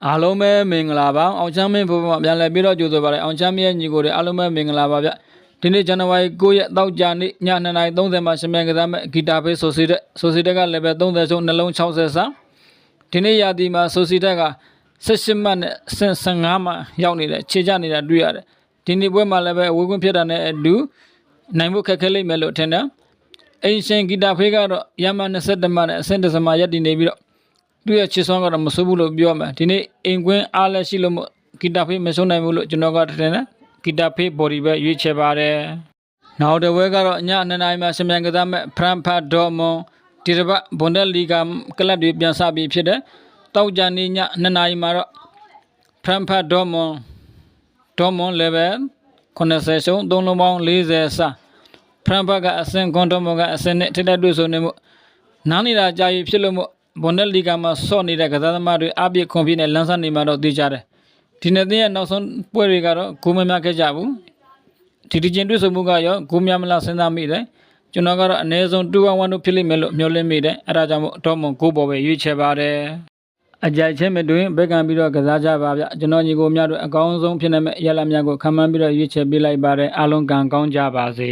အားလုံးပဲမင်္ဂလာပါအောင်ချမ်းမင်းဘုရားပြန်လည်ပြီးတော့ကြိုဆိုပါရစေအောင်ချမ်းမင်းရဲ့ညီကိုတွေအားလုံးပဲမင်္ဂလာပါဗျဒီနေ့ဇန်နဝါရီ9ရက်တောက်ကြနေ့ည2:30မှာရှင်မြန်ကစားမဲ့ဂီတာဖေးဆိုစီတက်ကလည်းပဲ30ဆုံးနှလုံး60စာဒီနေ့ရာသီမှာဆိုစီတက်က18မှတ်နဲ့15မှရောက်နေတယ်ခြေချနေတာတွေ့ရတယ်ဒီနေ့ပွဲမှာလည်းပဲအဝေးကွင်းဖြစ်တာနဲ့အတူနိုင်ဖို့ခက်ခဲလိမ့်မယ်လို့ထင်တယ်အင်ရှင်ဂီတာဖေးကတော့ရမ21မှနဲ့အဆင့်10မှရပ်တည်နေပြီးတော့သူ့ရဲ့ချစ်စွမ်းကတော့မဆိုးဘူးလို့ပြောမှာဒီနေ့အိမ်ကွင်းအားလည်းရှိလို့မို့ဂီတာဖေးမဆုံးနိုင်ဘူးလို့ကျွန်တော်ကထင်တယ်ဂီတာဖေးဘော်ဒီပဲရွေးချယ်ပါတယ်နောက်တစ်ဝဲကတော့ည2နာရီမှာရှင်မြန်ကစားမဲ့ဖရန်ဖတ်ဒေါ်မွန်ဒီတစ်ပတ်ဘွန်ဒက်လီဂါကလပ်တွေပြန်စပြီးဖြစ်တယ်တောက်ကြနေ့ည2နာရီမှာတော့ဖရန်ဖတ်ဒေါ်မွန်လည်းပဲ80ရှုံး3လုံးပေါင်း40စဖရန်ဖတ်ကအဆင့်ကွန်ဒေါ်မွန်ကအဆင့်နဲ့ထိတဲ့တွေ့ဆုံနေမှုနားနေတာကြာပြီဖြစ်လို့မို့ဘွန်ဒက်လီဂါမှာဆော့နေတဲ့ကစားသမားတွေအပြည့်ခွန်ပြည့်နဲ့လမ်းဆက်နေမှာတော့သိကြတယ်ဒီနေ့ရဲ့နောက်ဆုံးပွဲတွေကတော့ဂိုးမများခဲ့ကြဘူးဒီချင်းတွေ့ဆုံမှုကရောဂိုးများမလားစဉ်းစားမိတယ်ကျွန်တော်ကတော့အနည်းဆုံး2-1တို့ဖြစ်လိမ့်မယ်လို့မျှော်လင့်မိတယ်အဲဒါကြောင့်မို့ဒေါ်မွန်ဂိုးပေါ်ပဲရွေးချယ်ပါတယ်အကြိုက်ချင်းမတွင်ဘက်ကံပြီးတော့ကစားကြပါဗျကျွန်တော်ညီကိုများတို့အကောင်းဆုံးဖြစ်နေမဲ့ရလများကိုခံမှန်းပြီးတော့ရွေးချယ်ပေးလိုက်ပါတယ်အားလုံးကံကောင်းကြပါစေ